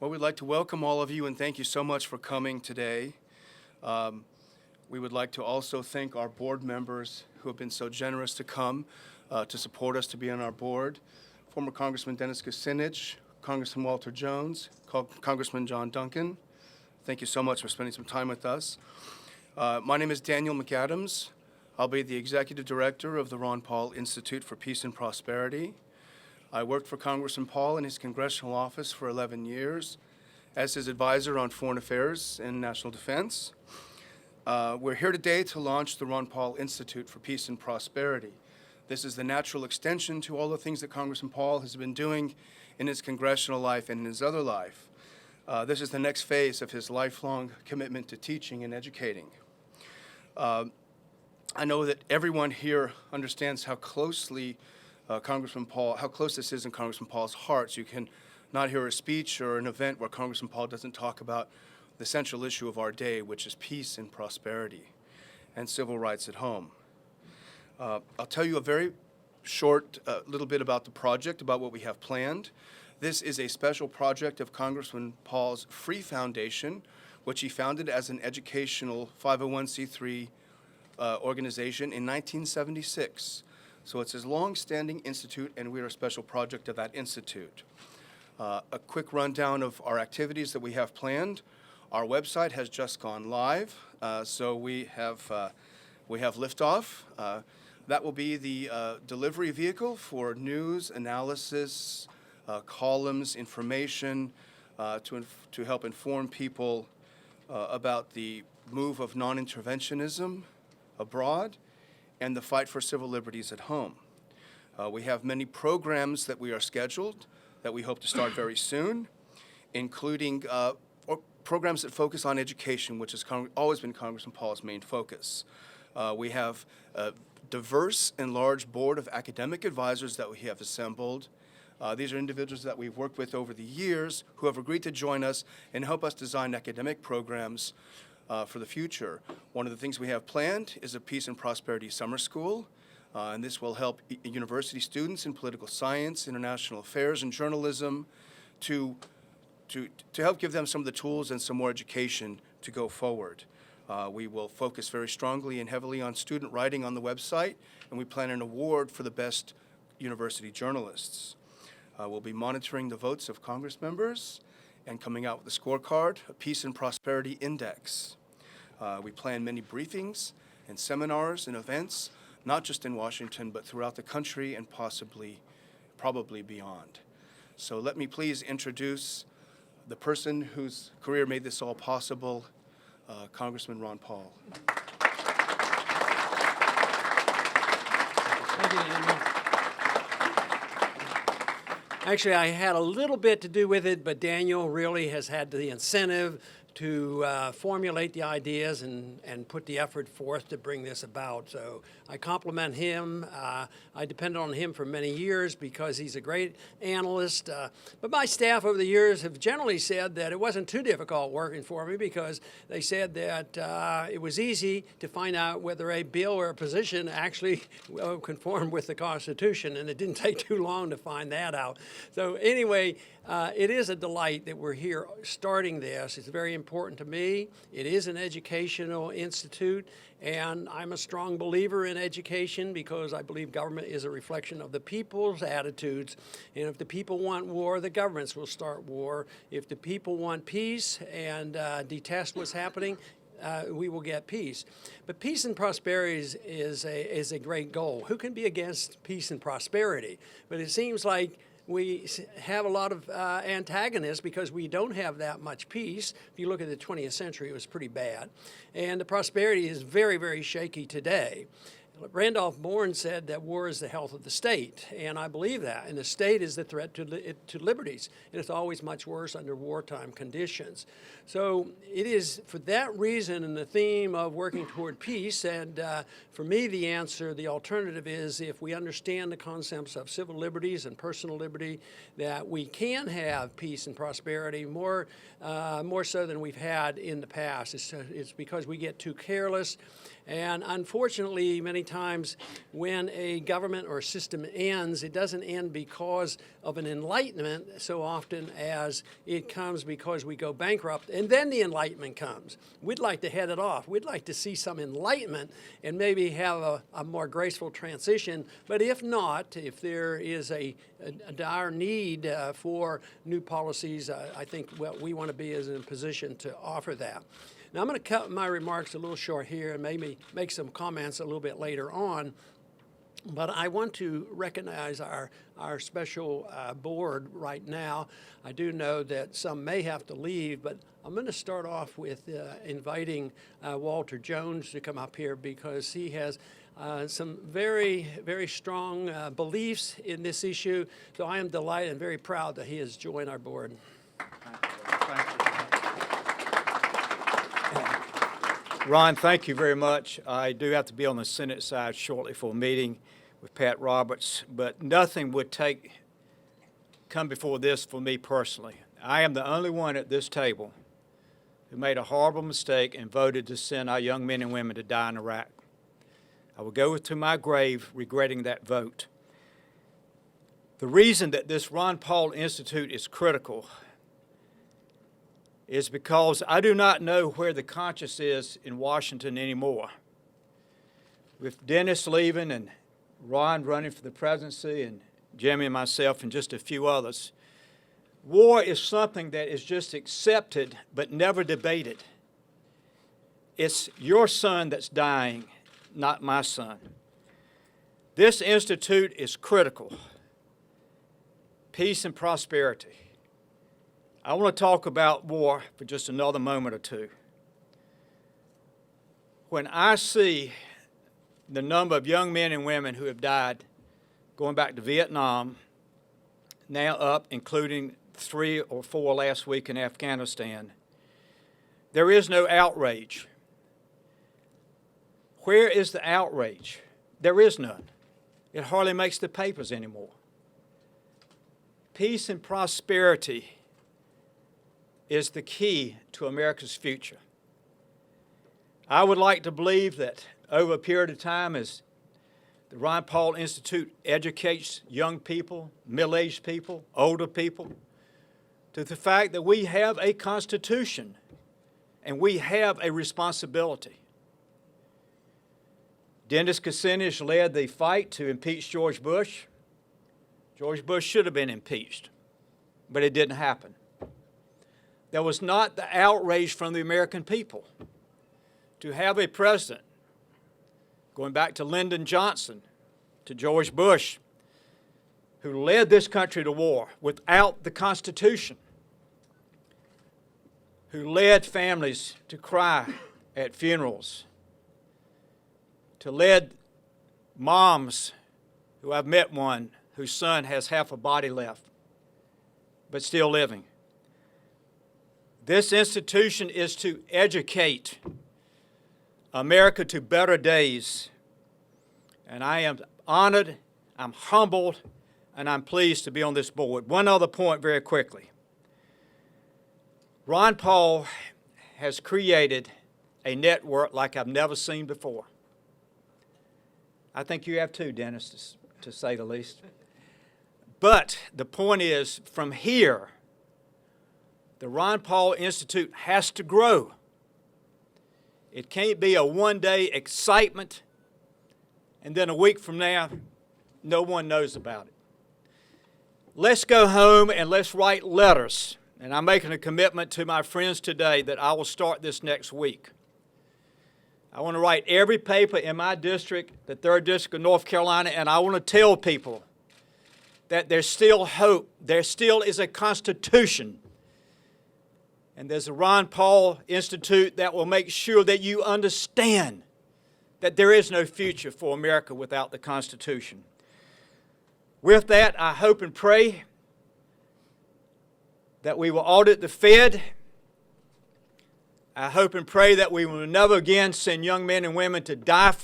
Well, we'd like to welcome all of you and thank you so much for coming today. We would like to also thank our board members who have been so generous to come to support us to be on our board. Former Congressman Dennis Kucinich, Congressman Walter Jones, Congressman John Duncan. Thank you so much for spending some time with us. My name is Daniel McAdams. I'll be the Executive Director of the Ron Paul Institute for Peace and Prosperity. I worked for Congressman Paul in his congressional office for 11 years as his advisor on foreign affairs and national defense. We're here today to launch the Ron Paul Institute for Peace and Prosperity. This is the natural extension to all the things that Congressman Paul has been doing in his congressional life and in his other life. This is the next phase of his lifelong commitment to teaching and educating. I know that everyone here understands how closely Congressman Paul, how close this is in Congressman Paul's heart. You can not hear a speech or an event where Congressman Paul doesn't talk about the central issue of our day, which is peace and prosperity and civil rights at home. I'll tell you a very short little bit about the project, about what we have planned. This is a special project of Congressman Paul's Free Foundation, which he founded as an educational 501c3 organization in 1976. So it's his long-standing institute, and we are a special project of that institute. A quick rundown of our activities that we have planned. Our website has just gone live, so we have liftoff. That will be the delivery vehicle for news, analysis, columns, information to help inform people about the move of non-interventionism abroad and the fight for civil liberties at home. We have many programs that we are scheduled that we hope to start very soon, including programs that focus on education, which has always been Congressman Paul's main focus. We have a diverse and large board of academic advisors that we have assembled. These are individuals that we've worked with over the years who have agreed to join us and help us design academic programs for the future. One of the things we have planned is a Peace and Prosperity Summer School, and this will help university students in political science, international affairs, and journalism to help give them some of the tools and some more education to go forward. We will focus very strongly and heavily on student writing on the website, and we plan an award for the best university journalists. We'll be monitoring the votes of Congress members and coming out with a scorecard, a Peace and Prosperity Index. We plan many briefings and seminars and events, not just in Washington, but throughout the country and probably beyond. So let me please introduce the person whose career made this all possible, Congressman Ron Paul. Thank you, Daniel. Actually, I had a little bit to do with it, but Daniel really has had the incentive to formulate the ideas and put the effort forth to bring this about. So I compliment him. I depended on him for many years because he's a great analyst. But my staff over the years have generally said that it wasn't too difficult working for me because they said that it was easy to find out whether a bill or a position actually conformed with the Constitution, and it didn't take too long to find that out. So anyway, it is a delight that we're here starting this. It's very important to me. It is an educational institute, and I'm a strong believer in education because I believe government is a reflection of the people's attitudes. And if the people want war, the governments will start war. If the people want peace and detest what's happening, we will get peace. But peace and prosperity is a great goal. Who can be against peace and prosperity? But it seems like we have a lot of antagonists because we don't have that much peace. If you look at the 20th century, it was pretty bad. And the prosperity is very, very shaky today. Randolph Bourne said that war is the health of the state, and I believe that. And the state is the threat to liberties, and it's always much worse under wartime conditions. So it is for that reason and the theme of working toward peace, and for me the answer, the alternative is if we understand the concepts of civil liberties and personal liberty, that we can have peace and prosperity more so than we've had in the past. It's because we get too careless And unfortunately, many times when a government or system ends, it doesn't end because of an enlightenment so often as it comes because we go bankrupt, and then the enlightenment comes. We'd like to head it off. We'd like to see some enlightenment and maybe have a more graceful transition. But if not, if there is a dire need for new policies, I think we want to be in a position to offer that. Now, I'm going to cut my remarks a little short here and maybe make some comments a little bit later on. But I want to recognize our special board right now. I do know that some may have to leave, but I'm going to start off with inviting Walter Jones to come up here because he has some very, very strong beliefs in this issue. So I am delighted and very proud that he has joined our board. Thank you. Ron, thank you very much. I do have to be on the Senate side shortly for a meeting with Pat Roberts, but nothing would come before this for me personally. I am the only one at this table who made a horrible mistake and voted to send our young men and women to die in Iraq. I will go to my grave regretting that vote. The reason that this Ron Paul Institute is critical is because I do not know where the conscience is in Washington anymore. With Dennis leaving and Ron running for the presidency and Jimmy and myself and just a few others, war is something that is just accepted but never debated. It's your son that's dying, not my son. This institute is critical. Peace and prosperity. I want to talk about war for just another moment or two. When I see the number of young men and women who have died going back to Vietnam, now up, including 3 or 4 last week in Afghanistan, there is no outrage. Where is the outrage? There is none. It hardly makes the papers anymore. Peace and prosperity is the key to America's future. I would like to believe that over a period of time, as the Ron Paul Institute educates young people, middle-aged people, older people, to the fact that we have a Constitution and we have a responsibility. Dennis Kucinich led the fight to impeach George Bush. George Bush should have been impeached, but it didn't happen. There was not the outrage from the American people to have a president, going back to Lyndon Johnson, to George Bush, who led this country to war without the Constitution, who led families to cry at funerals, to lead moms, who I've met one, whose son has half a body left, but still living. This institution is to educate America to better days. And I am honored, I'm humbled, and I'm pleased to be on this board. One other point very quickly. Ron Paul has created a network like I've never seen before. I think you have too, Dennis, to say the least. But the point is, from here, the Ron Paul Institute has to grow. It can't be a one-day excitement, and then a week from now, no one knows about it. Let's go home and let's write letters. And I'm making a commitment to my friends today that I will start this next week. I want to write every paper in my district, the 3rd District of North Carolina, and I want to tell people that there's still hope. There still is a Constitution. And there's a Ron Paul Institute that will make sure that you understand that there is no future for America without the Constitution. With that, I hope and pray that we will audit the Fed. I hope and pray that we will never again send young men and women to die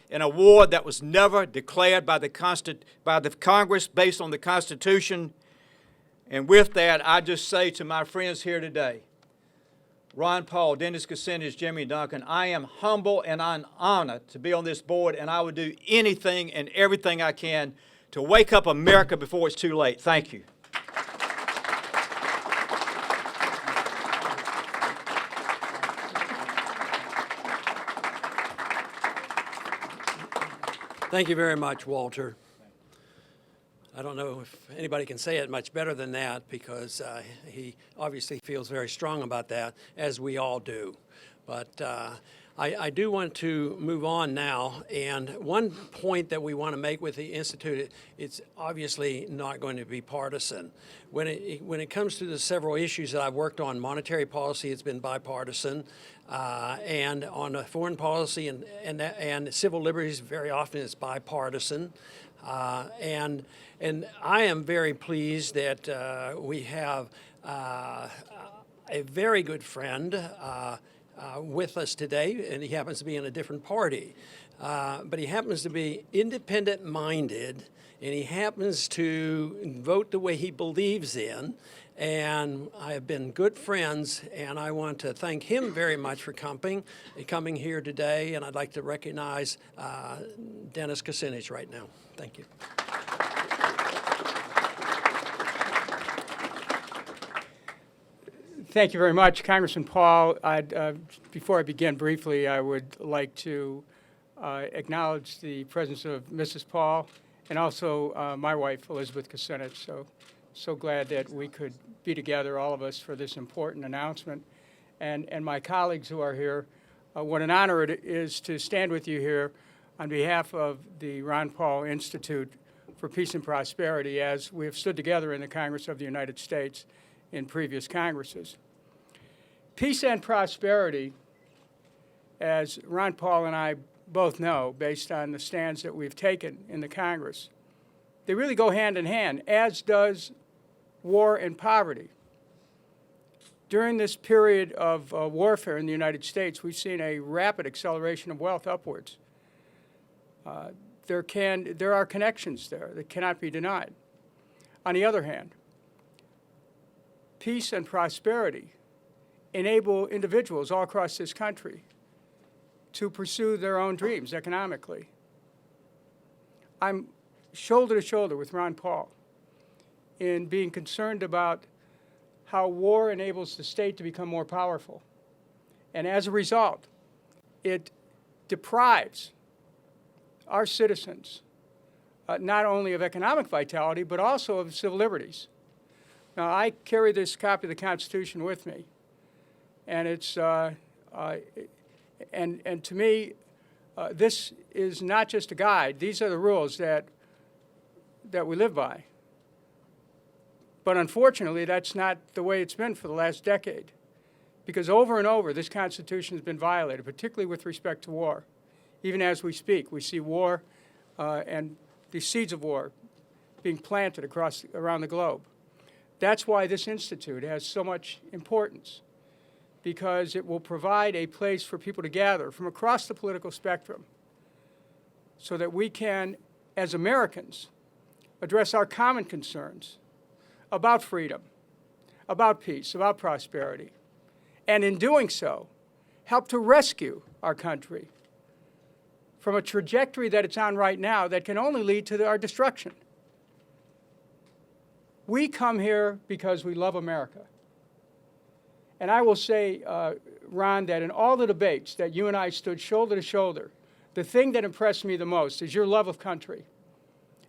in a war that was never declared by the Congress based on the Constitution. And with that, I just say to my friends here today, Ron Paul, Dennis Kucinich, Jimmy Duncan. I am humble and I'm honored to be on this board, and I will do anything and everything I can to wake up America before it's too late. Thank you. Thank you very much, Walter. I don't know if anybody can say it much better than that, because he obviously feels very strong about that, as we all do. But I do want to move on now, and one point that we want to make with the Institute, it's obviously not going to be partisan. When it comes to the several issues that I've worked on, monetary policy, it's been bipartisan, and on foreign policy and civil liberties, very often it's bipartisan. And I am very pleased that we have a very good friend with us today, and he happens to be in a different party. But he happens to be independent-minded, and he happens to vote the way he believes in. And I have been good friends, and I want to thank him very much for coming here today. And I'd like to recognize Dennis Kucinich right now. Thank you. Thank you very much, Congressman Paul. Before I begin briefly, I would like to acknowledge the presence of Mrs. Paul and also my wife, Elizabeth Kucinich. So glad that we could be together, all of us, for this important announcement. And my colleagues who are here, what an honor it is to stand with you here on behalf of the Ron Paul Institute for Peace and Prosperity, as we have stood together in the Congress of the United States in previous Congresses. Peace and prosperity, as Ron Paul and I both know, based on the stands that we've taken in the Congress, they really go hand in hand, as does war and poverty. During this period of warfare in the United States, we've seen a rapid acceleration of wealth upwards. There are connections there that cannot be denied. On the other hand, peace and prosperity enable individuals all across this country to pursue their own dreams economically. I'm shoulder to shoulder with Ron Paul in being concerned about how war enables the state to become more powerful. And as a result, it deprives our citizens not only of economic vitality, but also of civil liberties. Now, I carry this copy of the Constitution with me, and it's and to me, this is not just a guide. These are the rules that we live by. But unfortunately, that's not the way it's been for the last decade, because over and over, this Constitution has been violated, particularly with respect to war. Even as we speak, we see war and the seeds of war being planted around the globe. That's why this institute has so much importance, because it will provide a place for people to gather from across the political spectrum so that we can, as Americans, address our common concerns about freedom, about peace, about prosperity, and in doing so, help to rescue our country from a trajectory that it's on right now that can only lead to our destruction. We come here because we love America. And I will say, Ron, that in all the debates that you and I stood shoulder to shoulder, the thing that impressed me the most is your love of country.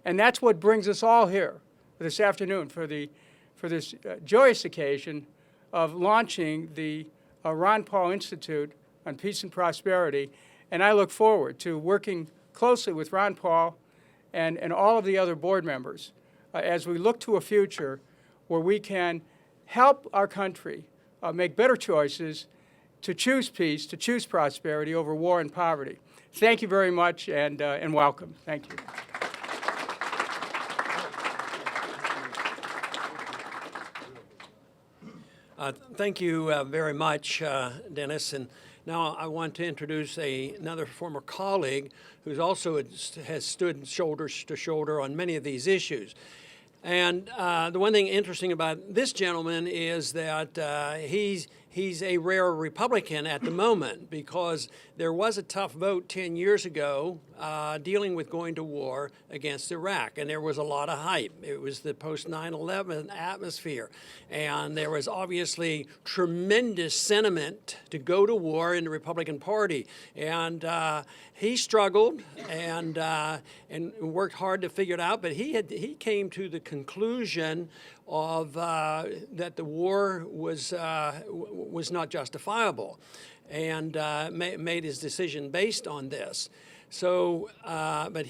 And that's what brings us all here this afternoon for this joyous occasion of launching the Ron Paul Institute on Peace and Prosperity. And I look forward to working closely with Ron Paul and all of the other board members as we look to a future where we can help our country make better choices to choose peace, to choose prosperity over war and poverty. Thank you very much, and welcome. Thank you. Thank you very much, Dennis. And now I want to introduce another former colleague who's also has stood shoulder to shoulder on many of these issues. And the one thing interesting about this gentleman is that he he's a rare Republican at the moment because there was a tough vote 10 years ago dealing with going to war against Iraq, and there was a lot of hype. It was the post 9/11 atmosphere, and there was obviously tremendous sentiment to go to war in the Republican Party, and he struggled and worked hard to figure it out, but he came to the conclusion of that the war was not justifiable, and made his decision based on this. So, but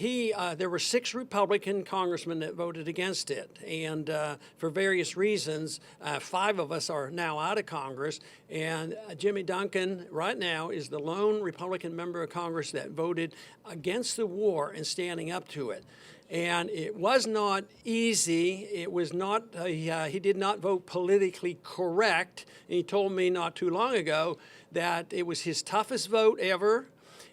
there were 6 Republican congressmen that voted against it, and for various reasons, 5 of us are now out of Congress, and Jimmy Duncan right now is the lone Republican member of Congress that voted against the war and standing up to it. And it was not easy. It was not, he did not vote politically correct. And he told me not too long ago that it was his toughest vote ever.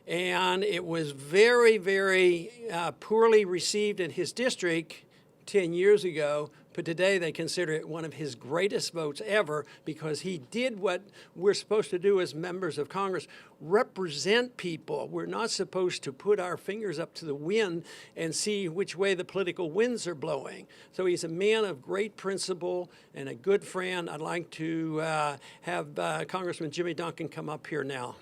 And it was very, very poorly received in his district 10 years ago. But today they consider it one of his greatest votes ever because he did what we're supposed to do as members of Congress, represent people. We're not supposed to put our fingers up to the wind and see which way the political winds are blowing. So he's a man of great principle and a good friend. I'd like to have Congressman Jimmy Duncan come up here now.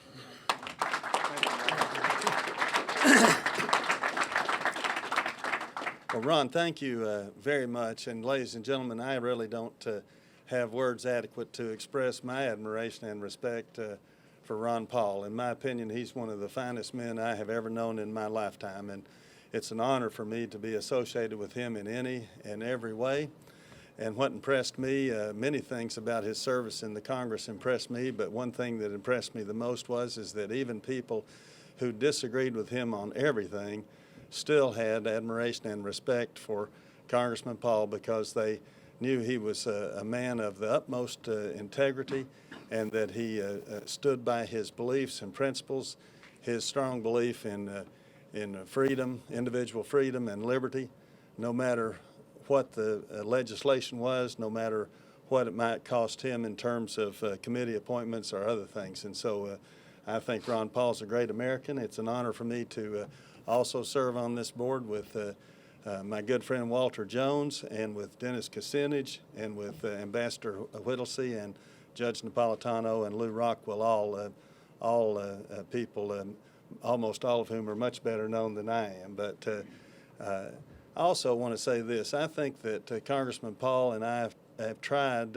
Well, Ron, thank you very much. And ladies and gentlemen, I really don't have words adequate to express my admiration and respect for Ron Paul. In my opinion, he's one of the finest men I have ever known in my lifetime. And it's an honor for me to be associated with him in any and every way. And what impressed me, many things about his service in the Congress impressed me, but one thing that impressed me the most is that even people who disagreed with him on everything still had admiration and respect for Congressman Paul because they knew he was a man of the utmost integrity and that he stood by his beliefs and principles, his strong belief in freedom, individual freedom and liberty, no matter what the legislation was, no matter what it might cost him in terms of committee appointments or other things. And so I think Ron Paul's a great American. It's an honor for me to also serve on this board with my good friend Walter Jones and with Dennis Kucinich and with Ambassador Whittlesey and Judge Napolitano and Lou Rockwell, all people, almost all of whom are much better known than I am. But I also want to say this. I think that Congressman Paul and I have tried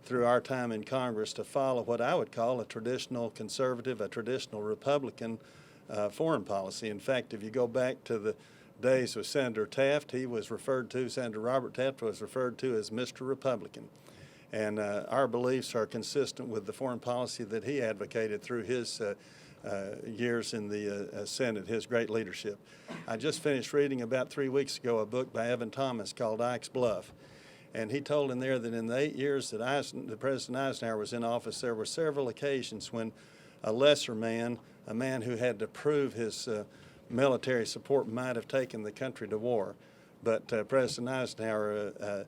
through our time in Congress to follow what I would call a traditional conservative, a traditional Republican foreign policy. In fact, if you go back to the days of Senator Taft, Senator Robert Taft was referred to as Mr. Republican. And our beliefs are consistent with the foreign policy that he advocated through his years in the Senate, his great leadership. I just finished reading about 3 weeks ago a book by Evan Thomas called Ike's Bluff. And he told in there that in the 8 years that President Eisenhower was in office, there were several occasions when a lesser man, a man who had to prove his military support, might have taken the country to war. But President Eisenhower,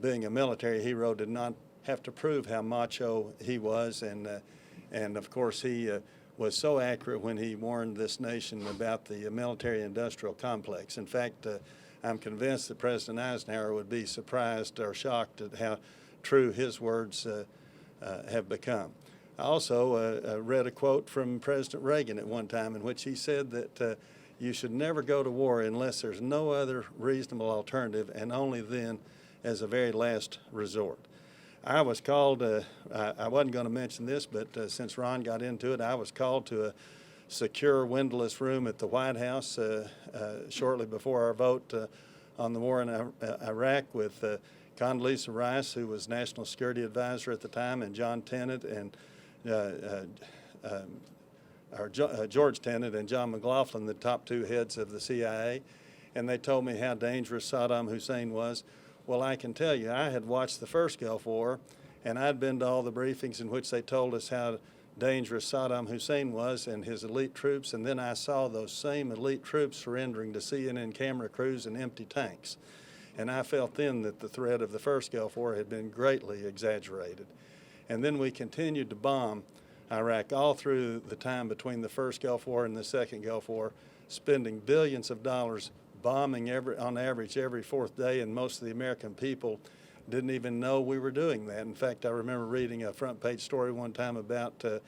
being a military hero, did not have to prove how macho he was. And of course, he was so accurate when he warned this nation about the military-industrial complex. In fact, I'm convinced that President Eisenhower would be surprised or shocked at how true his words have become. I also read a quote from President Reagan at one time in which he said that you should never go to war unless there's no other reasonable alternative, and only then as a very last resort. I was called, I wasn't going to mention this, but since Ron got into it, I was called to a secure windowless room at the White House shortly before our vote on the war in Iraq with Condoleezza Rice, who was National Security Advisor at the time, and John Tenet and George Tenet and John McLaughlin, the top 2 heads of the CIA, and they told me how dangerous Saddam Hussein was. Well, I can tell you, I had watched the first Gulf War, and I'd been to all the briefings in which they told us how dangerous Saddam Hussein was and his elite troops, and then I saw those same elite troops surrendering to CNN camera crews and empty tanks. And I felt then that the threat of the first Gulf War had been greatly exaggerated. And then we continued to bomb Iraq all through the time between the first Gulf War and the second Gulf War, spending billions of dollars bombing on average every fourth day, and most of the American people didn't even know we were doing that. In fact, I remember reading a front page story one time about the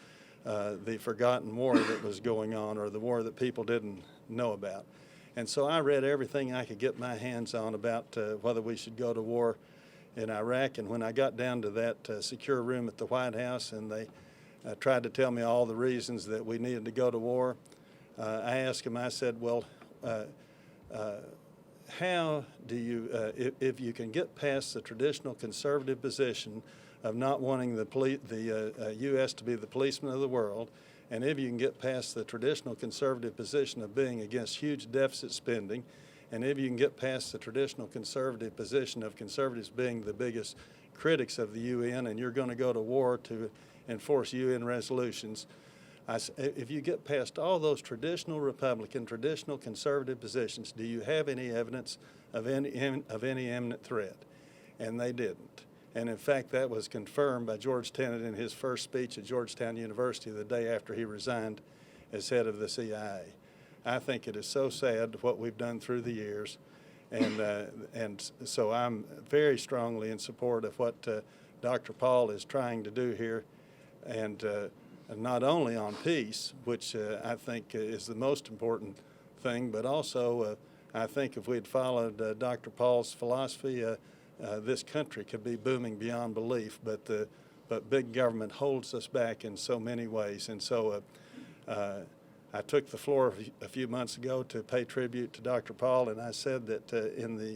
forgotten war that was going on, or the war that people didn't know about. And so I read everything I could get my hands on about whether we should go to war in Iraq. And when I got down to that secure room at the White House and they tried to tell me all the reasons that we needed to go to war, I asked him, I said, well, how do you, if you can get past the traditional conservative position of not wanting the U.S. to be the policeman of the world, and if you can get past the traditional conservative position of being against huge deficit spending, and if you can get past the traditional conservative position of conservatives being the biggest critics of the UN, and you're going to go to war to enforce UN resolutions, if you get past all those traditional Republican, traditional conservative positions, do you have any evidence of any imminent threat? And they didn't. And in fact, that was confirmed by George Tenet in his first speech at Georgetown University the day after he resigned as head of the CIA. I think it is so sad what we've done through the years, and so I'm very strongly in support of what Dr. Paul is trying to do here, and not only on peace, which I think is the most important thing, but also I think if we'd followed Dr. Paul's philosophy, this country could be booming beyond belief, but big government holds us back in so many ways. And so I took the floor a few months ago to pay tribute to Dr. Paul, and I said that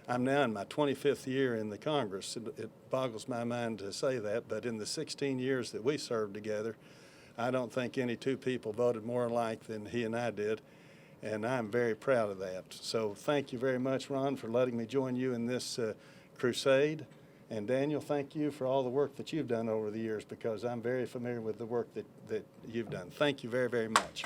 I'm now in my 25th year in the Congress. It boggles my mind to say that, but in the 16 years that we served together, I don't think any two people voted more alike than he and I did, and I'm very proud of that. So thank you very much, Ron, for letting me join you in this crusade. And Daniel, thank you for all the work that you've done over the years, because I'm very familiar with the work that you've done. Thank you very, very much.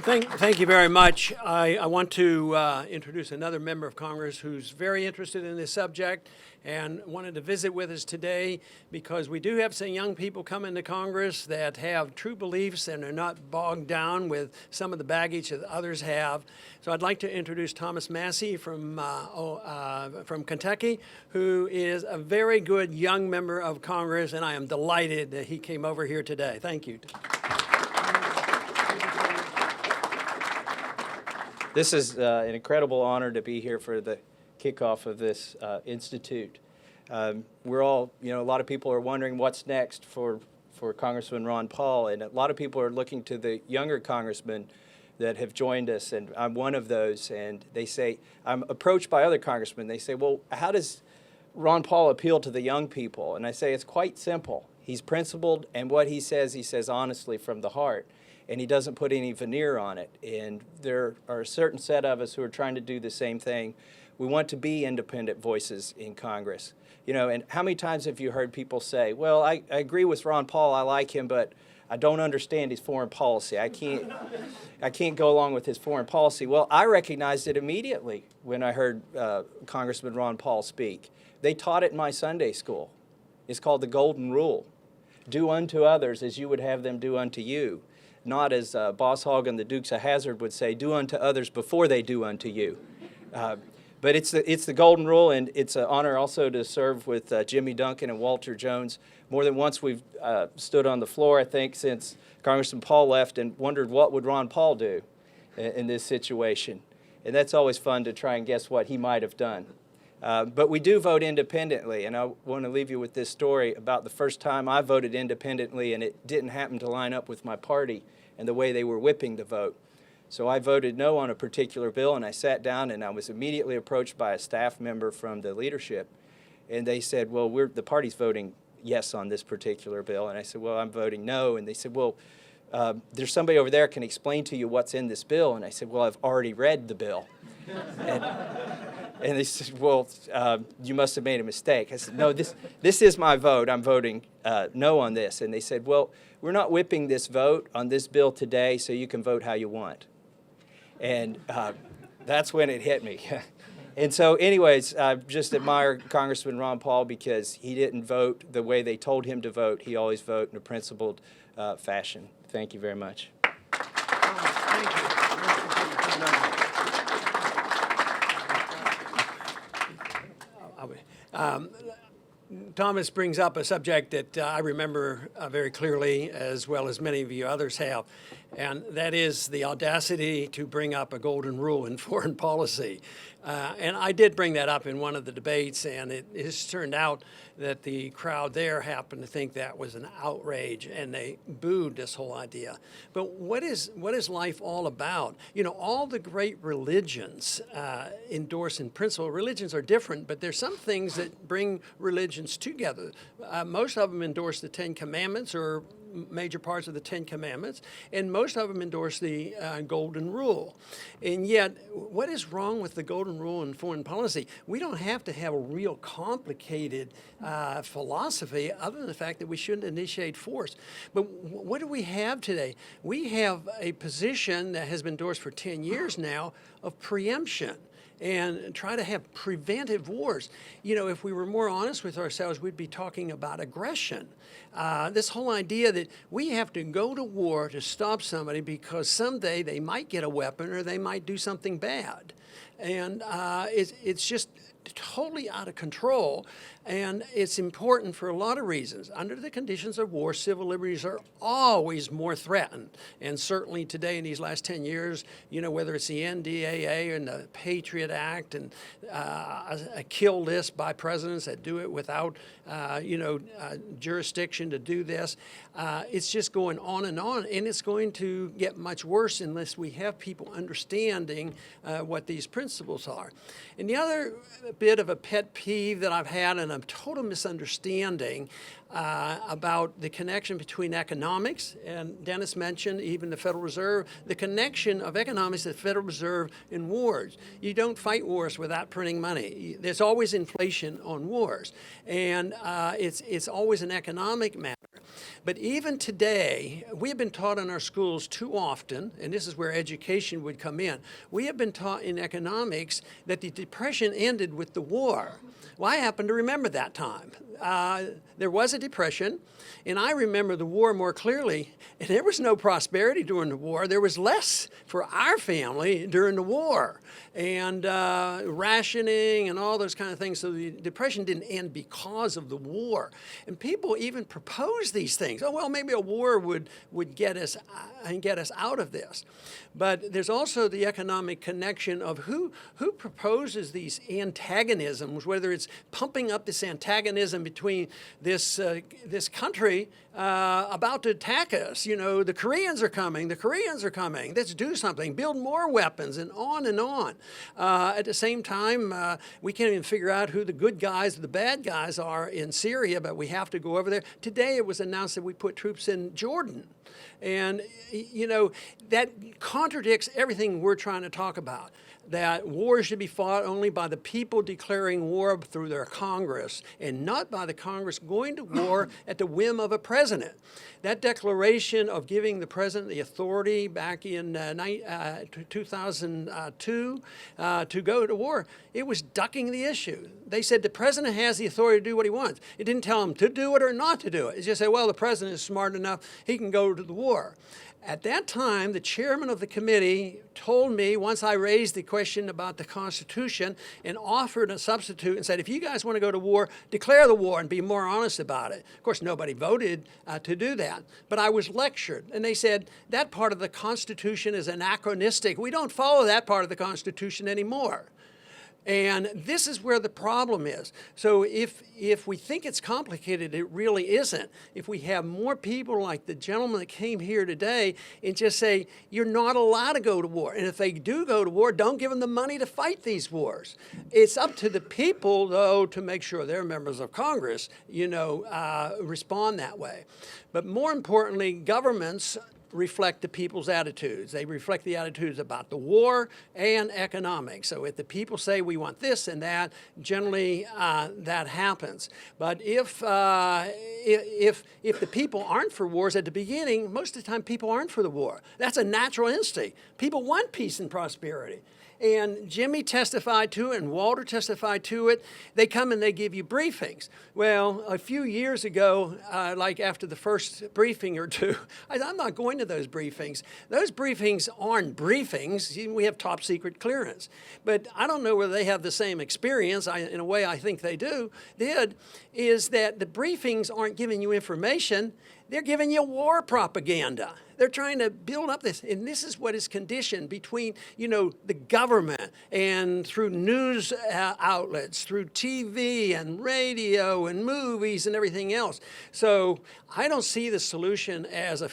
Thank you very much. I want to introduce another member of Congress who's very interested in this subject and wanted to visit with us today, because we do have some young people come into Congress that have true beliefs and are not bogged down with some of the baggage that others have. So I'd like to introduce Thomas Massie from Kentucky, who is a very good young member of Congress, and I am delighted that he came over here today. Thank you. This is an incredible honor to be here for the kickoff of this institute. We're all, a lot of people are wondering what's next for Congressman Ron Paul, and a lot of people are looking to the younger congressmen that have joined us, and I'm one of those. And they say, I'm approached by other congressmen, they say, well, how does Ron Paul appeal to the young people? And I say, it's quite simple. He's principled, and what he says honestly from the heart. And he doesn't put any veneer on it. And there are a certain set of us who are trying to do the same thing. We want to be independent voices in Congress. And how many times have you heard people say, well, I agree with Ron Paul, I like him, but I don't understand his foreign policy. I can't go along with his foreign policy. Well, I recognized it immediately when I heard Congressman Ron Paul speak. They taught it in my Sunday school. It's called the Golden Rule. Do unto others as you would have them do unto you. Not as Boss Hogg and the Dukes of Hazzard would say, do unto others before they do unto you. But it's the golden rule, and it's an honor also to serve with Jimmy Duncan and Walter Jones. More than once we've stood on the floor, I think, since Congressman Paul left, and wondered what would Ron Paul do in this situation. And that's always fun to try and guess what he might have done. But we do vote independently, and I want to leave you with this story about the first time I voted independently, and it didn't happen to line up with my party and the way they were whipping the vote. So I voted no on a particular bill, and I sat down, and I was immediately approached by a staff member from the leadership, and they said, well, the party's voting yes on this particular bill. And I said, well, I'm voting no. And they said, well, there's somebody over there can explain to you what's in this bill. And I said, well, I've already read the bill. And they said, well, you must have made a mistake. I said, no, this is my vote. I'm voting no on this. And they said, well, we're not whipping this vote on this bill today, so you can vote how you want. And that's when it hit me. And so anyways, I just admire Congressman Ron Paul because he didn't vote the way they told him to vote. He always voted in a principled fashion. Thank you very much. Thomas brings up a subject that I remember very clearly, as well as many of you others have, and that is the audacity to bring up a golden rule in foreign policy. And I did bring that up in one of the debates, and it has turned out that the crowd there happened to think that was an outrage, and they booed this whole idea. But what is life all about? You know, all the great religions endorse in principle. Religions are different, but there's some things that bring religions together. Most of them endorse the Ten Commandments, or major parts of the Ten Commandments, and most of them endorse the Golden Rule. And yet, what is wrong with the Golden Rule in foreign policy? We don't have to have a real complicated philosophy other than the fact that we shouldn't initiate force. But what do we have today? We have a position that has been endorsed for 10 years now of preemption, and try to have preventive wars. You know, if we were more honest with ourselves, we'd be talking about aggression. This whole idea that we have to go to war to stop somebody because someday they might get a weapon or they might do something bad. And it's just totally out of control, and it's important for a lot of reasons. Under the conditions of war, civil liberties are always more threatened, and certainly today in these last 10 years, you know, whether it's the NDAA and the Patriot Act and a kill list by presidents that do it without, jurisdiction to do this, it's just going on, and it's going to get much worse unless we have people understanding what these principles are. And the other bit of a pet peeve that I've had, and a total misunderstanding about the connection between economics, and Dennis mentioned even the Federal Reserve, the connection of economics to the Federal Reserve in wars. You don't fight wars without printing money. There's always inflation on wars, and it's always an economic matter. But even today, we have been taught in our schools too often, and this is where education would come in, we have been taught in economics that the Depression ended with the war. Well, I happen to remember that time. There was a depression, and I remember the war more clearly, and there was no prosperity during the war. There was less for our family during the war, and rationing and all those kind of things. So the depression didn't end because of the war. And people even propose these things. Oh, well, maybe a war would get us out of this. But there's also the economic connection of who proposes these antagonisms, whether it's pumping up this antagonism between this country about to attack us. You know, the Koreans are coming. Let's do something. Build more weapons, and on and on. At the same time, we can't even figure out who the good guys or the bad guys are in Syria, but we have to go over there. Today it was announced that we put troops in Jordan. And, you know, that contradicts everything we're trying to talk about, that war should be fought only by the people declaring war through their Congress, and not by the Congress going to war at the whim of a president. That declaration of giving the president the authority back in 2002 to go to war, it was ducking the issue. They said the president has the authority to do what he wants. It didn't tell him to do it or not to do it. It just said, well, the president is smart enough, he can go to the war. At that time, the chairman of the committee told me, once I raised the question about the Constitution and offered a substitute and said, if you guys want to go to war, declare the war and be more honest about it. Of course, nobody voted to do that, but I was lectured. And they said, that part of the Constitution is anachronistic. We don't follow that part of the Constitution anymore. And this is where the problem is. So if we think it's complicated, it really isn't. If we have more people like the gentleman that came here today and just say, you're not allowed to go to war. And if they do go to war, don't give them the money to fight these wars. It's up to the people, though, to make sure their members of Congress, respond that way. But more importantly, governments reflect the people's attitudes. They reflect the attitudes about the war and economics. So if the people say we want this and that, generally that happens. But if the people aren't for wars at the beginning, most of the time people aren't for the war. That's a natural instinct. People want peace and prosperity. And Jimmy testified to it, and Walter testified to it. They come and they give you briefings. Well, a few years ago, like after the first briefing or two, I'm not going to those briefings. Those briefings aren't briefings. We have top secret clearance. But I don't know whether they have the same experience. In a way, I think they did, is that the briefings aren't giving you information. They're giving you war propaganda. They're trying to build up this, and this is what is conditioned between, the government and through news outlets, through TV and radio and movies and everything else. So I don't see the solution as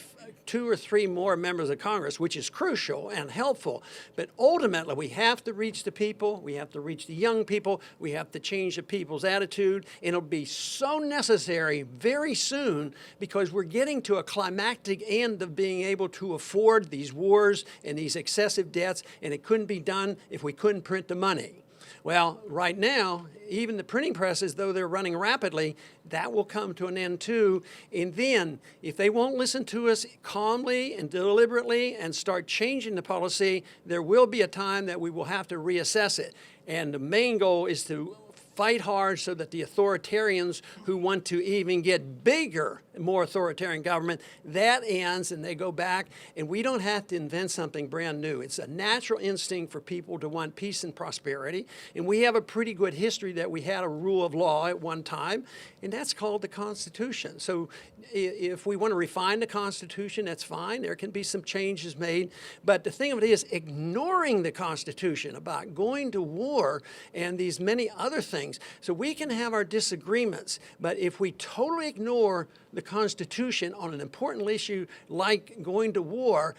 2 or 3 more members of Congress, which is crucial and helpful. But ultimately, we have to reach the people. We have to reach the young people. We have to change the people's attitude. And it'll be so necessary very soon because we're getting to a climactic end of being able to afford these wars and these excessive debts. And it couldn't be done if we couldn't print the money. Well, right now, even the printing presses, though they're running rapidly, that will come to an end too. And then, if they won't listen to us calmly and deliberately and start changing the policy, there will be a time that we will have to reassess it. And the main goal is to fight hard so that the authoritarians who want to even get bigger, more authoritarian government, that ends and they go back, and we don't have to invent something brand new. It's a natural instinct for people to want peace and prosperity, and we have a pretty good history that we had a rule of law at one time, and that's called the Constitution. So if we want to refine the Constitution, that's fine. There can be some changes made, but the thing of it is ignoring the Constitution about going to war and these many other things. So we can have our disagreements, but if we totally ignore the Constitution on an important issue like going to war,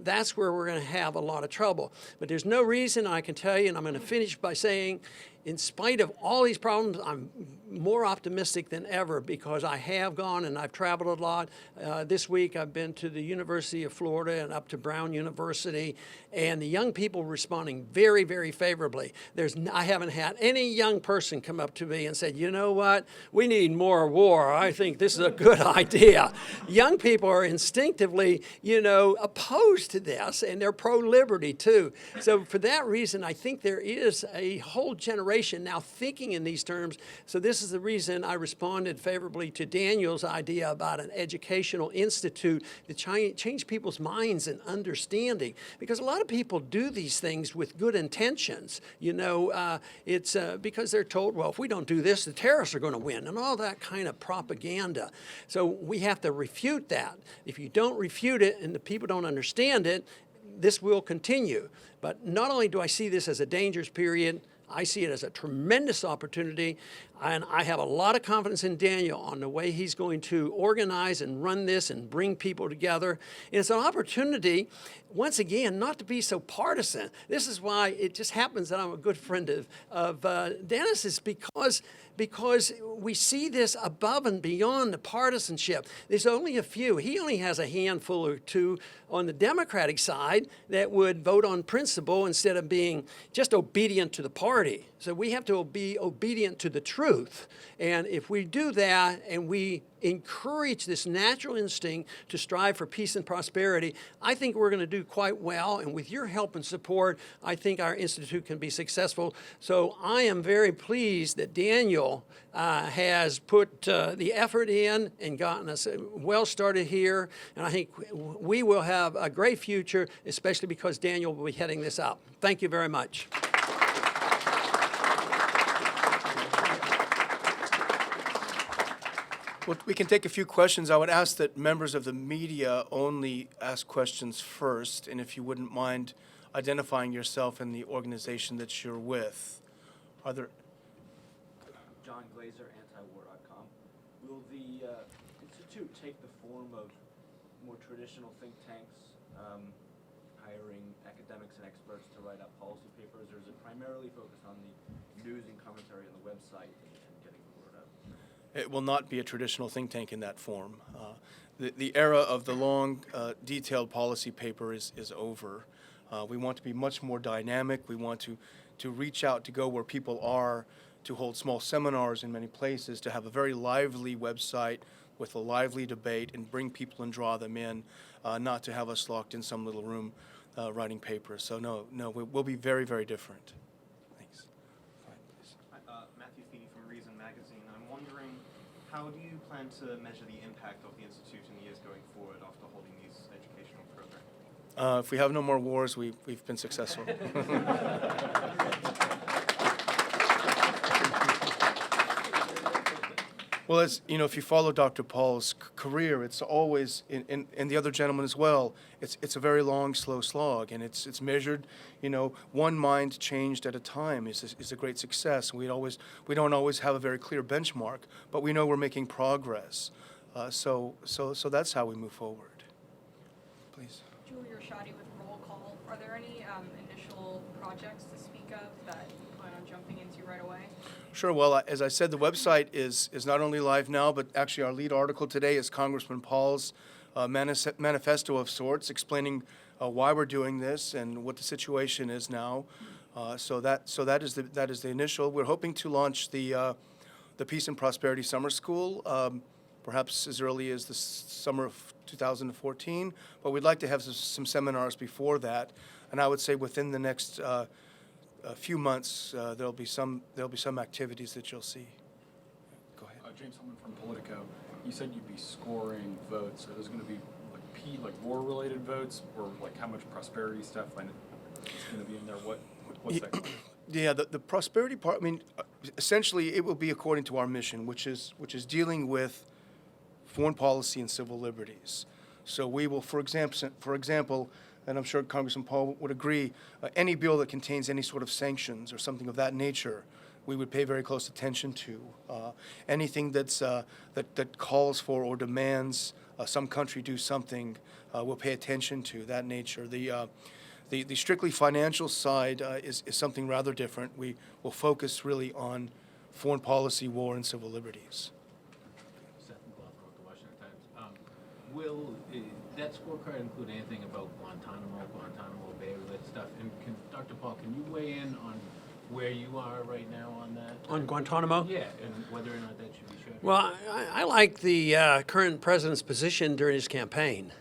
that's where we're going to have a lot of trouble. But there's no reason, I can tell you, and I'm going to finish by saying, in spite of all these problems, I'm more optimistic than ever because I have gone and I've traveled a lot. This week I've been to the University of Florida and up to Brown University, and the young people responding very, very favorably. I haven't had any young person come up to me and said, you know what, we need more war. I think this is a good idea. Young people are instinctively, opposed to this, and they're pro-liberty too. So for that reason, I think there is a whole generation now thinking in these terms. So this is the reason I responded favorably to Daniel's idea about an educational institute to change people's minds and understanding. Because a lot of people do these things with good intentions. It's because they're told, well, if we don't do this, the terrorists are going to win, and all that kind of propaganda. So we have to refute that. If you don't refute it and the people don't understand it, this will continue. But not only do I see this as a dangerous period, I see it as a tremendous opportunity, and I have a lot of confidence in Daniel on the way he's going to organize and run this and bring people together. And it's an opportunity, once again, not to be so partisan. This is why it just happens that I'm a good friend of Dennis, is because we see this above and beyond the partisanship. There's only a few. He only has a handful or two on the Democratic side that would vote on principle instead of being just obedient to the party. So we have to be obedient to the truth. And if we do that and we encourage this natural instinct to strive for peace and prosperity, I think we're going to do quite well. And with your help and support, I think our institute can be successful. So I am very pleased that Daniel has put the effort in and gotten us well started here. And I think we will have a great future, especially because Daniel will be heading this up. Thank you very much. Well, we can take a few questions. I would ask that members of the media only ask questions first, and if you wouldn't mind identifying yourself and the organization that you're with. Are there? John Glazer, antiwar.com. Will the Institute take the form of more traditional think tanks, hiring academics and experts to write up policy papers, or is it primarily focused on the news and commentary on the website and getting the word out? It will not be a traditional think tank in that form. The era of the long, detailed policy paper is over. We want to be much more dynamic. We want to reach out, to go where people are, to hold small seminars in many places, to have a very lively website with a lively debate and bring people and draw them in, not to have us locked in some little room. writing papers. So no, we'll be very, very different. Thanks. Go ahead, please. Matthew Feeney from Reason Magazine. I'm wondering, how do you plan to measure the impact of the Institute in the years going forward after holding these educational programs? If we have no more wars, we've been successful. Well, as you know, if you follow Dr. Paul's career, it's always, and the other gentleman as well, it's a very long, slow slog, and it's measured, one mind changed at a time is a great success. We don't always have a very clear benchmark, but we know we're making progress. So that's how we move forward. Please. Julia Rashadi with Roll Call. Are there any initial projects to speak of that you plan on jumping into right away? Sure. Well, as I said, the website is not only live now, but actually our lead article today is Congressman Paul's manifesto of sorts, explaining why we're doing this and what the situation is now. So that is the initial. We're hoping to launch the Peace and Prosperity Summer School, perhaps as early as the summer of 2014. But we'd like to have some seminars before that, and I would say within the next a few months, there'll be some activities that you'll see. Go ahead. James Hillman from Politico. You said you'd be scoring votes. Are those going to be like war-related votes, or like how much prosperity stuff is going to be in there? What's that? Yeah, the prosperity part. I mean, essentially, it will be according to our mission, which is dealing with foreign policy and civil liberties. So we will, for example. And I'm sure Congressman Paul would agree, any bill that contains any sort of sanctions or something of that nature, we would pay very close attention to. Anything that calls for or demands some country do something, we'll pay attention to that nature. The strictly financial side is something rather different. We will focus really on foreign policy, war, and civil liberties. Seth McLaughlin with the Washington Times. Will that scorecard include anything about Guantanamo Bay related stuff? And Dr. Paul, can you weigh in on where you are right now on that? On Guantanamo? Yeah, and whether or not that should be shared. Well, I like the current president's position during his campaign.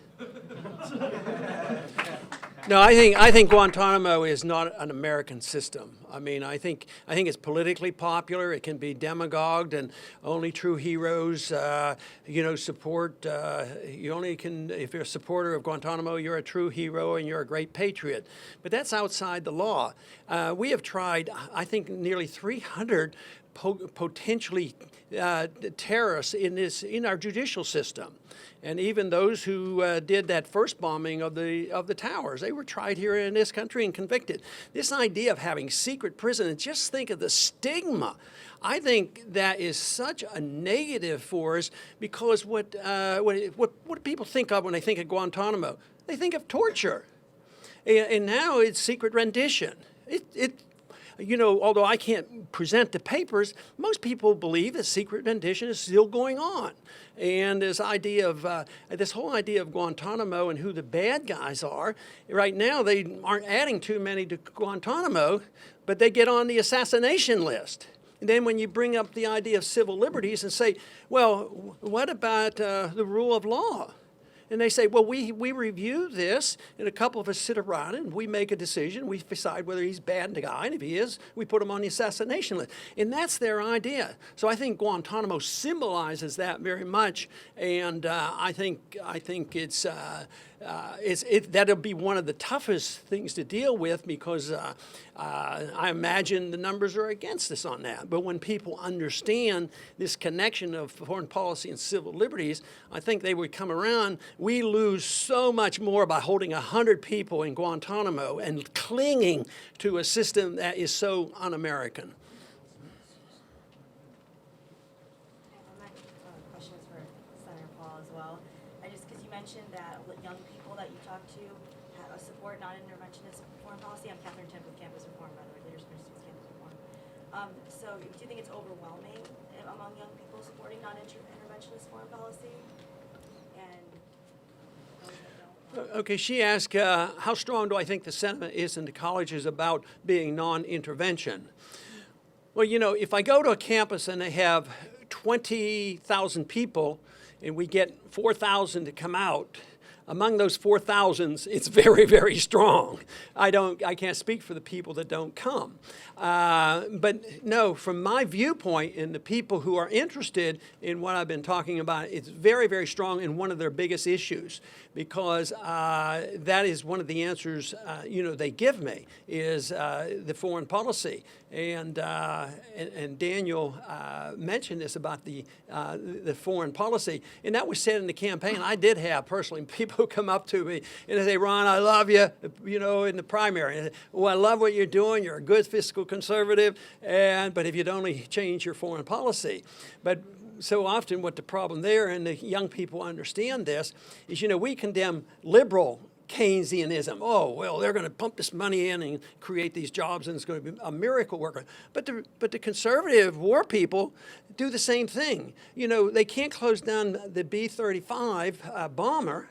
No, I think Guantanamo is not an American system. I mean, I think it's politically popular. It can be demagogued, and only true heroes, support. You only can, if you're a supporter of Guantanamo, you're a true hero and you're a great patriot. But that's outside the law. We have tried, I think, nearly 300 potentially terrorists in our judicial system. And even those who did that first bombing of the towers, they were tried here in this country and convicted. This idea of having secret prisons, just think of the stigma. I think that is such a negative for us, because what do people think of when they think of Guantanamo? They think of torture. And now it's secret rendition. Although I can't present the papers, most people believe that secret rendition is still going on. And this whole idea of Guantanamo and who the bad guys are, right now they aren't adding too many to Guantanamo, but they get on the assassination list. And then when you bring up the idea of civil liberties and say, well, what about the rule of law? And they say, well, we review this, and a couple of us sit around and we make a decision. We decide whether he's bad guy, and if he is, we put him on the assassination list. And that's their idea. So I think Guantanamo symbolizes that very much, and I think that'll be one of the toughest things to deal with, because I imagine the numbers are against us on that. But when people understand this connection of foreign policy and civil liberties, I think they would come around. We lose so much more by holding 100 people in Guantanamo and clinging to a system that is so un-American. My question is for Senator Paul as well. Because you mentioned that young people that you talk to support non-interventionist foreign policy. I'm Catherine Tim with Campus Reform, by the way, Leaders for Students Campus Reform. So do you think it's overwhelming among young people supporting non-interventionist foreign policy? And those that don't? Okay, she asked, how strong do I think the sentiment is in the colleges about being non-intervention? Well, if I go to a campus and they have 20,000 people and we get 4,000 to come out, among those 4,000s, it's very, very strong. I can't speak for the people that don't come. But no, from my viewpoint, and the people who are interested in what I've been talking about, it's very, very strong in one of their biggest issues, because that is one of the answers, they give me, is the foreign policy. And Daniel mentioned this about the foreign policy, and that was said in the campaign. I did have personally people who come up to me and they say, "Ron, I love you," in the primary. And, "Oh, I love what you're doing. You're a good fiscal conservative, but if you'd only change your foreign policy." But so often what the problem there, and the young people understand this, is, we condemn liberal Keynesianism. Oh, well, they're going to pump this money in and create these jobs, and it's going to be a miracle worker. But the conservative war people do the same thing. They can't close down the B-35 bomber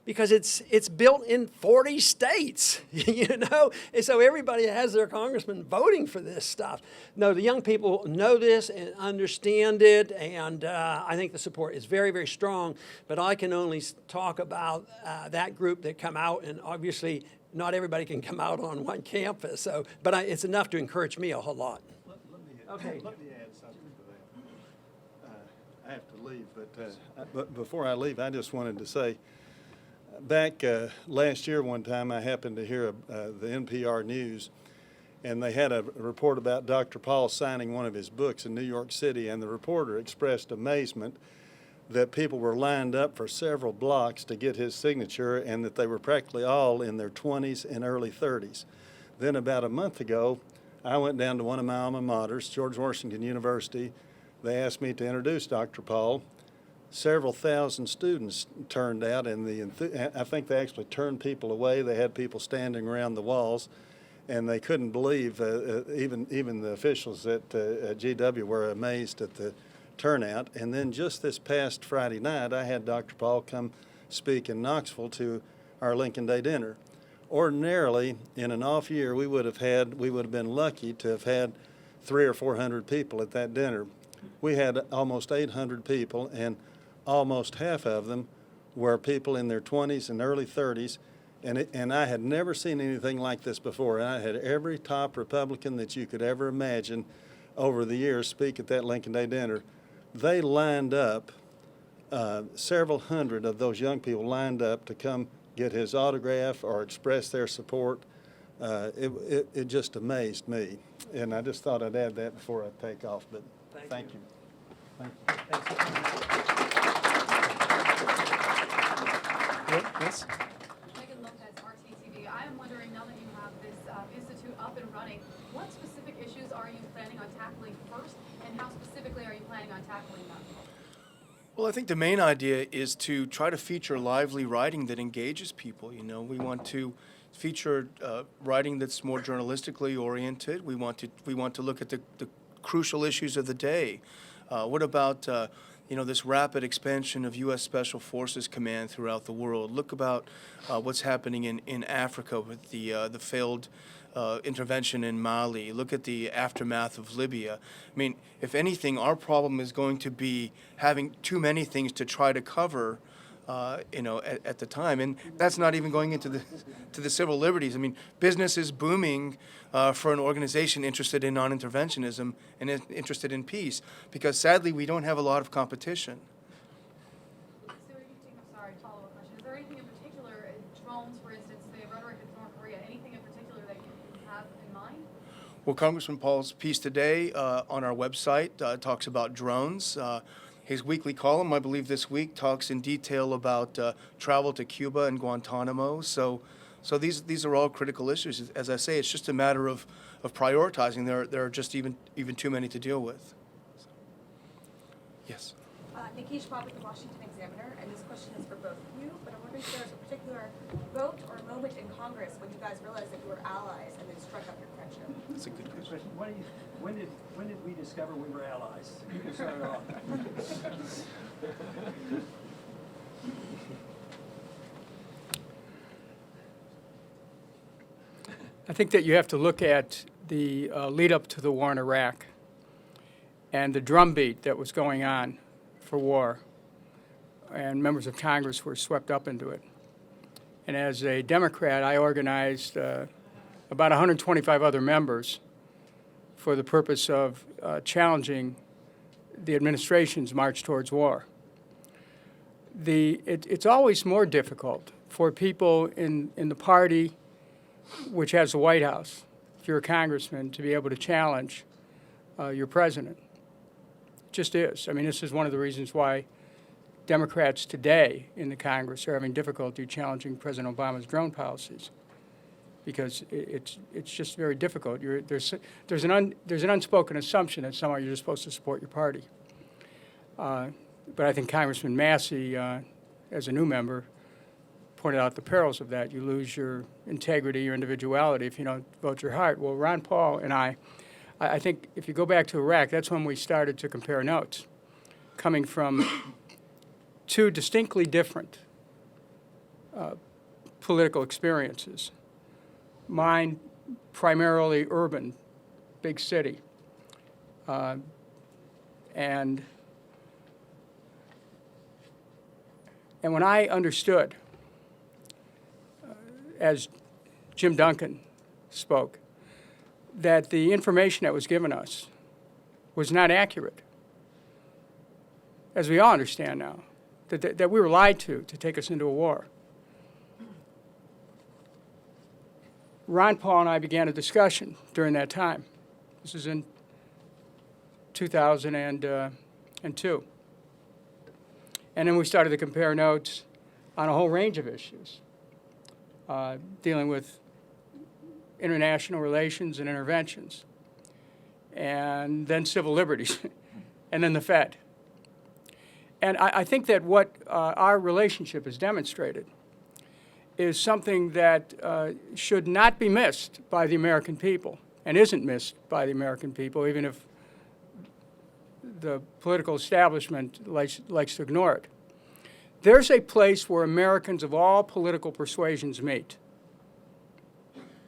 because it's built in 40 states, And so everybody has their congressman voting for this stuff. No, the young people know this and understand it, and I think the support is very, very strong. But I can only talk about that group that come out, and obviously not everybody can come out on one campus. But it's enough to encourage me a whole lot. Let me add something to that. I have to leave, but before I leave, I just wanted to say, back last year one time, I happened to hear the NPR News, and they had a report about Dr. Paul signing one of his books in New York City, and the reporter expressed amazement that people were lined up for several blocks to get his signature, and that they were practically all in their 20s and early 30s. Then about a month ago, I went down to one of my alma maters, George Washington University. They asked me to introduce Dr. Paul. Several thousand students turned out, and I think they actually turned people away. They had people standing around the walls, and they couldn't believe, even the officials at GW were amazed at the turnout. And then just this past Friday night, I had Dr. Paul come speak in Knoxville to our Lincoln Day dinner. Ordinarily, in an off year, we would have been lucky to have had 300 or 400 people at that dinner. We had almost 800 people, and almost half of them were people in their 20s and early 30s, and I had never seen anything like this before. And I had every top Republican that you could ever imagine over the years speak at that Lincoln Day dinner. They lined up, several hundred of those young people lined up to come get his autograph or express their support. It just amazed me, and I just thought I'd add that before I take off, but thank you. Yes? Megan Lopez, RTTV. I am wondering, now that you have this institute up and running, what specific issues are you planning on tackling first, and how specifically are you planning on tackling them? Well, I think the main idea is to try to feature lively writing that engages people. We want to feature writing that's more journalistically oriented. We want to look at the crucial issues of the day. What about this rapid expansion of U.S. Special Forces Command throughout the world? Look about what's happening in Africa with the failed intervention in Mali. Look at the aftermath of Libya. I mean, if anything, our problem is going to be having too many things to try to cover, at the time, and that's not even going into the civil liberties. I mean, business is booming for an organization interested in non-interventionism and interested in peace, because sadly we don't have a lot of competition. Follow-up question. Is there anything in particular, drones, for instance, the rhetoric of North Korea, anything in particular that you have in mind? Well, Congressman Paul's piece today on our website talks about drones. His weekly column, I believe this week, talks in detail about travel to Cuba and Guantanamo. So these are all critical issues. As I say, it's just a matter of prioritizing. There are just even too many to deal with. Yes. Nikki Schwab with the Washington Examiner, and this question is for both of you, but I'm wondering if there's a particular vote or moment in Congress when you guys realized that you were allies and then struck up your friendship. That's a good question. When did we discover we were allies? You can start it off. I think that you have to look at the lead up to the war in Iraq and the drumbeat that was going on for war, and members of Congress were swept up into it. And as a Democrat, I organized about 125 other members for the purpose of challenging the administration's march towards war. It's always more difficult for people in the party which has the White House, if you're a congressman, to be able to challenge your president. It just is. I mean, this is one of the reasons why Democrats today in the Congress are having difficulty challenging President Obama's drone policies, because it's just very difficult. There's an unspoken assumption that somehow you're just supposed to support your party. But I think Congressman Massey, as a new member, pointed out the perils of that. You lose your integrity, your individuality if you don't vote your heart. Well, Ron Paul and I think if you go back to Iraq, that's when we started to compare notes, coming from two distinctly different political experiences. Mine, primarily urban, big city. And when I understood, as Jim Duncan spoke, that the information that was given us was not accurate, as we all understand now, that we were lied to take us into a war. Ron Paul and I began a discussion during that time. This is in 2002. And then we started to compare notes on a whole range of issues, dealing with international relations and interventions, and then civil liberties, and then the Fed. And I think that what our relationship has demonstrated is something that should not be missed by the American people, and isn't missed by the American people, even if the political establishment likes to ignore it. There's a place where Americans of all political persuasions meet,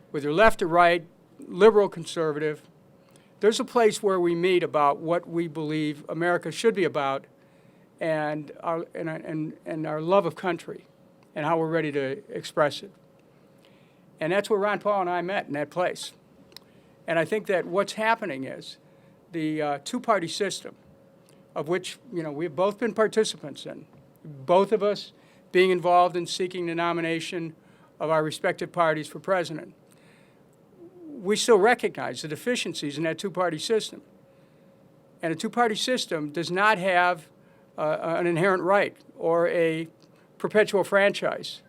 whether left or right, liberal, conservative. There's a place where we meet about what we believe America should be about, and our love of country, and how we're ready to express it. And that's where Ron Paul and I met, in that place. And I think that what's happening is the two-party system, of which we've both been participants in, both of us being involved in seeking the nomination of our respective parties for president, we still recognize the deficiencies in that two-party system. And a two-party system does not have an inherent right or a perpetual franchise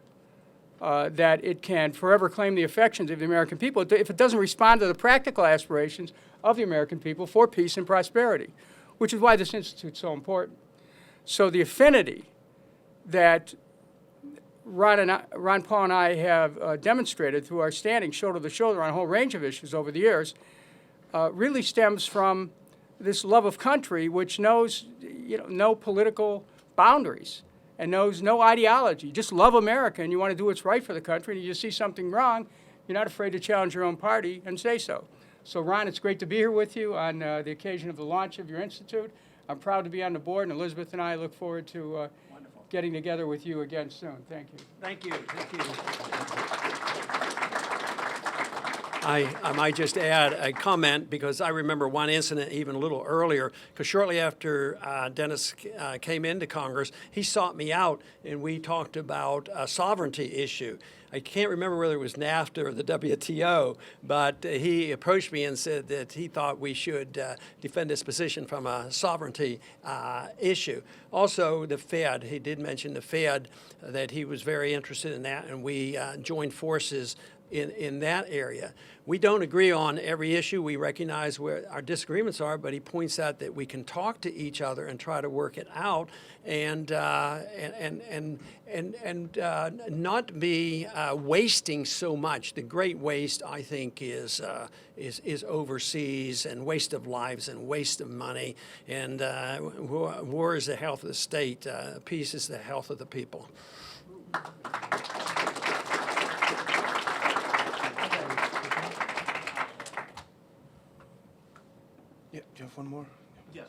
that it can forever claim the affections of the American people if it doesn't respond to the practical aspirations of the American people for peace and prosperity, which is why this institute is so important. So the affinity that Ron Paul and I have demonstrated through our standing shoulder to shoulder on a whole range of issues over the years really stems from this love of country, which knows no political boundaries and knows no ideology. You just love America, and you want to do what's right for the country, and you just see something wrong, you're not afraid to challenge your own party and say so. So, Ron, it's great to be here with you on the occasion of the launch of your institute. I'm proud to be on the board, and Elizabeth and I look forward to getting together with you again soon. Thank you. Thank you. Thank you. I might just add a comment, because I remember one incident even a little earlier, because shortly after Dennis came into Congress, he sought me out and we talked about a sovereignty issue. I can't remember whether it was NAFTA or the WTO, but he approached me and said that he thought we should defend this position from a sovereignty issue. Also, the Fed, he did mention the Fed, that he was very interested in that, and we joined forces in that area. We don't agree on every issue. We recognize where our disagreements are, but he points out that we can talk to each other and try to work it out, and not be wasting so much. The great waste, I think, is overseas, and waste of lives and waste of money. And war is the health of the state. Peace is the health of the people. Yeah, do you have one more? Yes.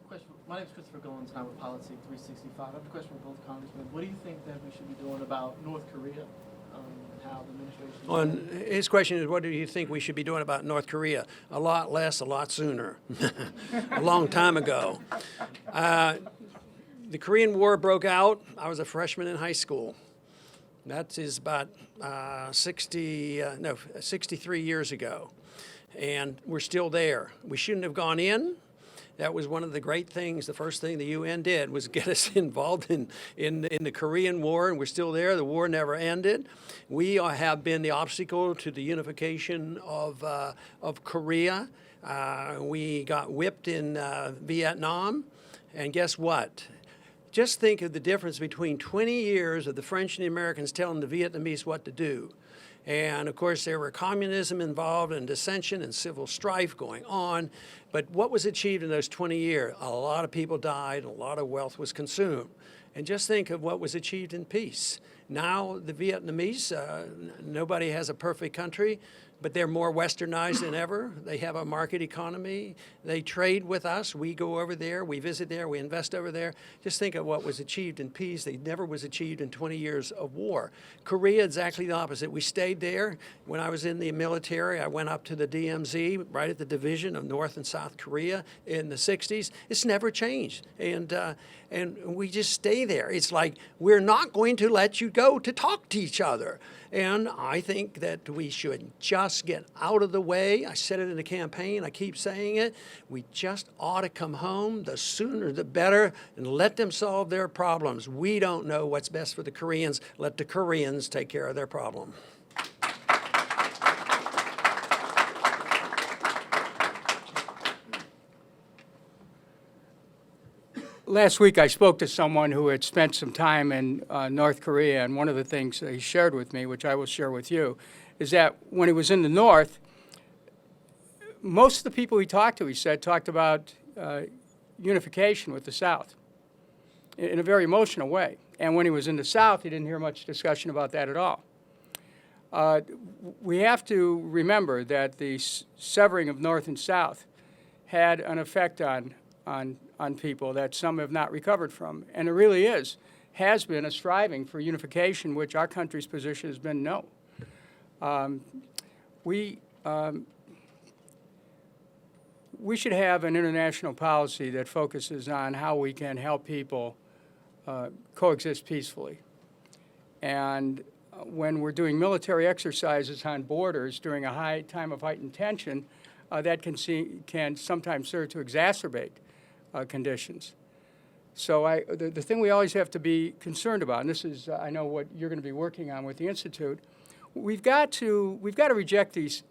question. My name is Christopher Goins, and I'm with Policy 365. I have a question for both congressmen. What do you think that we should be doing about North Korea and how the administration... His question is, what do you think we should be doing about North Korea? A lot less, a lot sooner. A long time ago. The Korean War broke out. I was a freshman in high school. That is about 63 years ago. And we're still there. We shouldn't have gone in. That was one of the great things. The first thing the UN did was get us involved in the Korean War, and we're still there. The war never ended. We have been the obstacle to the unification of Korea. We got whipped in Vietnam, and guess what? Just think of the difference between 20 years of the French and the Americans telling the Vietnamese what to do. And of course, there were communism involved and dissension and civil strife going on. But what was achieved in those 20 years? A lot of people died, and a lot of wealth was consumed. And just think of what was achieved in peace. Now, the Vietnamese, nobody has a perfect country, but they're more westernized than ever. They have a market economy. They trade with us. We go over there. We visit there. We invest over there. Just think of what was achieved in peace. They never was achieved in 20 years of war. Korea, exactly the opposite. We stayed there. When I was in the military, I went up to the DMZ, right at the division of North and South Korea in the 60s. It's never changed. And we just stay there. It's like, we're not going to let you go to talk to each other. And I think that we should just get out of the way. I said it in the campaign. I keep saying it. We just ought to come home. The sooner the better, and let them solve their problems. We don't know what's best for the Koreans. Let the Koreans take care of their problem. Last week, I spoke to someone who had spent some time in North Korea, and one of the things that he shared with me, which I will share with you, is that when he was in the North, most of the people he talked to, he said, talked about unification with the South in a very emotional way. And when he was in the South, he didn't hear much discussion about that at all. We have to remember that the severing of North and South had an effect on people that some have not recovered from. And it really has been a striving for unification, which our country's position has been no. We should have an international policy that focuses on how we can help people coexist peacefully. And when we're doing military exercises on borders during a time of heightened tension, that can sometimes serve to exacerbate conditions. So the thing we always have to be concerned about, and this is, I know what you're going to be working on with the Institute, we've got to reject these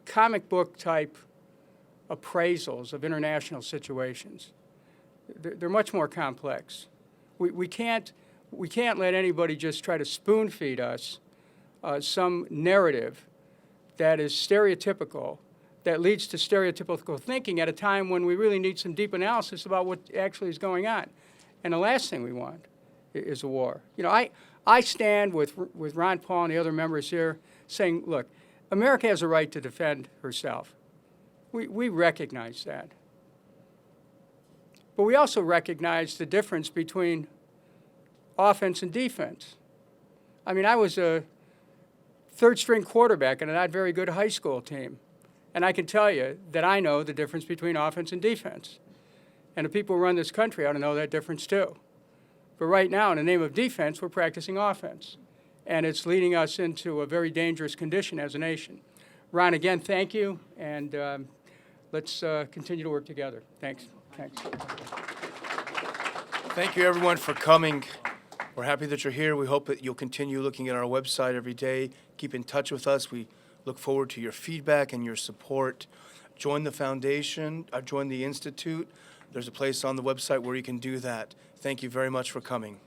comic book type appraisals of international situations. They're much more complex. We can't let anybody just try to spoon feed us some narrative that is stereotypical, that leads to stereotypical thinking at a time when we really need some deep analysis about what actually is going on. And the last thing we want is a war. You know, I stand with Ron Paul and the other members here saying, look, America has a right to defend herself. We recognize that. But we also recognize the difference between offense and defense. I mean, I was a third-string quarterback in a not very good high school team. And I can tell you that I know the difference between offense and defense. And the people who run this country ought to know that difference too. But right now, in the name of defense, we're practicing offense. And it's leading us into a very dangerous condition as a nation. Ron, again, thank you. And let's continue to work together. Thanks. Thanks. Thank you, everyone, for coming. We're happy that you're here. We hope that you'll continue looking at our website every day. Keep in touch with us. We look forward to your feedback and your support. Join the foundation, join the Institute. There's a place on the website where you can do that. Thank you very much for coming.